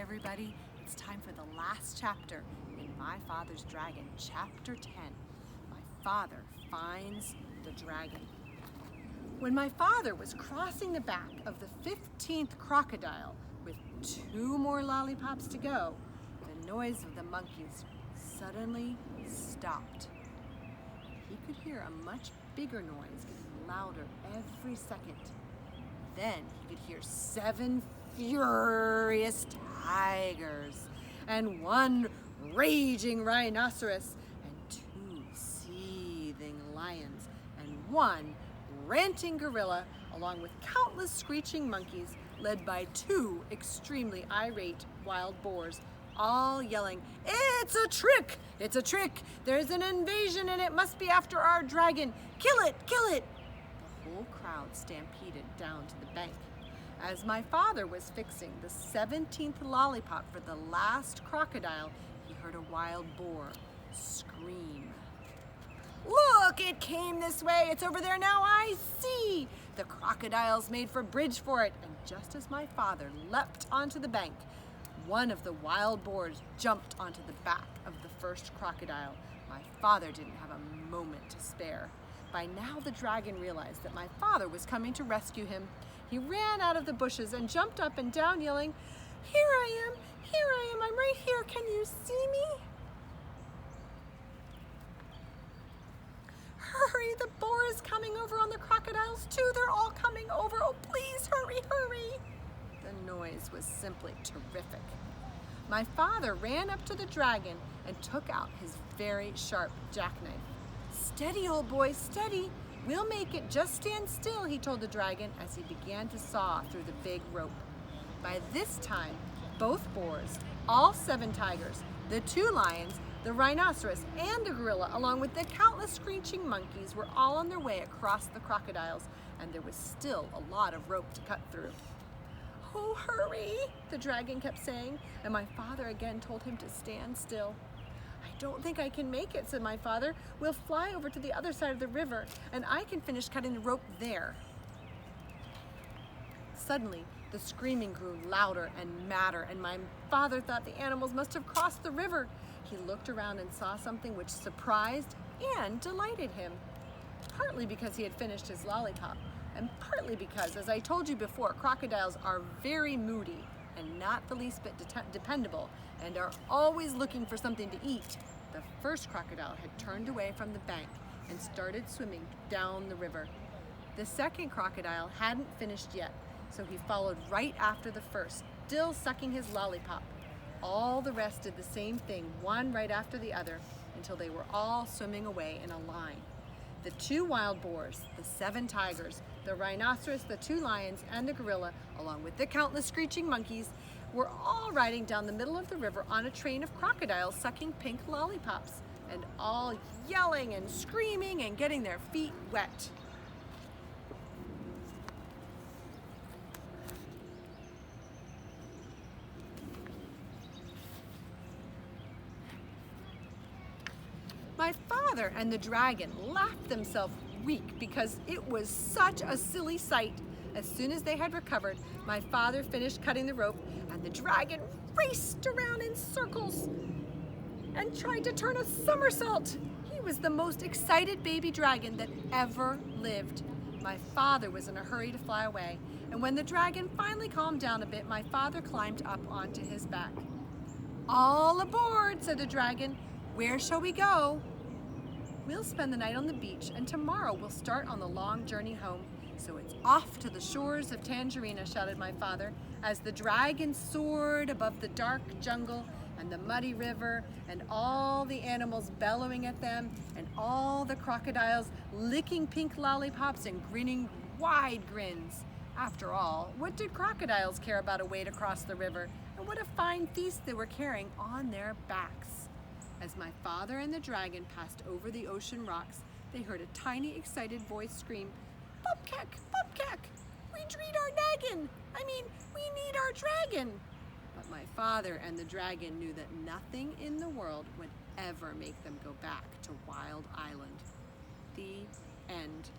everybody. It's time for the last chapter in My Father's Dragon, Chapter 10. My father finds the dragon. When my father was crossing the back of the 15th crocodile with 2 more lollipops to go, the noise of the monkeys suddenly stopped. He could hear a much bigger noise getting louder every second. Then he could hear 7 furious tigers and 1 raging rhinoceros and 2 seething lions and 1 ranting gorilla, along with countless screeching monkeys led by 2 extremely irate wild boars, all yelling, "It's a trick! It's a trick! There's an invasion and it must be after our dragon! Kill it! Kill it!" The whole crowd stampeded down to the bank. As my father was fixing the 17th lollipop for the last crocodile, he heard a wild boar scream. "Look, it came this way. It's over there now, I see." The crocodiles made for bridge for it, and just as my father leapt onto the bank, one of the wild boars jumped onto the back of the first crocodile. My father didn't have a moment to spare. By now the dragon realized that my father was coming to rescue him. He ran out of the bushes and jumped up and down yelling, "Here I am! Here I am! I'm right here! Can you see me?" "Hurry! The boar is coming over on the crocodiles too! They're all coming over! Oh, please hurry, hurry!" The noise was simply terrific. My father ran up to the dragon and took out his very sharp jackknife. "Steady, old boy, steady! We'll make it. Just stand still," he told the dragon as he began to saw through the big rope. By this time, both boars, all 7 tigers, the 2 lions, the rhinoceros, and the gorilla, along with the countless screeching monkeys, were all on their way across the crocodiles, and there was still a lot of rope to cut through. "Oh, hurry," the dragon kept saying, and my father again told him to stand still. "I don't think I can make it," said my father. "We'll fly over to the other side of the river, and I can finish cutting the rope there." Suddenly, the screaming grew louder and madder, and my father thought the animals must have crossed the river. He looked around and saw something which surprised and delighted him, partly because he had finished his lollipop, and partly because, as I told you before, crocodiles are very moody and not the least bit dependable, and are always looking for something to eat. The first crocodile had turned away from the bank and started swimming down the river. The second crocodile hadn't finished yet, so he followed right after the first, still sucking his lollipop. All the rest did the same thing, one right after the other, until they were all swimming away in a line. The 2 wild boars, the 7 tigers, the rhinoceros, the 2 lions, and the gorilla, along with the countless screeching monkeys, were all riding down the middle of the river on a train of crocodiles sucking pink lollipops, and all yelling and screaming and getting their feet wet. My father and the dragon laughed themselves weak because it was such a silly sight. As soon as they had recovered, my father finished cutting the rope, and the dragon raced around in circles and tried to turn a somersault. He was the most excited baby dragon that ever lived. My father was in a hurry to fly away, and when the dragon finally calmed down a bit, my father climbed up onto his back. "All aboard," said the dragon. "Where shall we go?" "We'll spend the night on the beach, and tomorrow we'll start on the long journey home. So it's off to the shores of Tangerina," shouted my father, as the dragon soared above the dark jungle and the muddy river, and all the animals bellowing at them, and all the crocodiles licking pink lollipops and grinning wide grins. After all, what did crocodiles care about a way to cross the river? And what a fine feast they were carrying on their backs. As my father and the dragon passed over the ocean rocks, they heard a tiny, excited voice scream, "Bobcat, Bobcat, we need our dragon! We need our dragon!" But my father and the dragon knew that nothing in the world would ever make them go back to Wild Island. The end.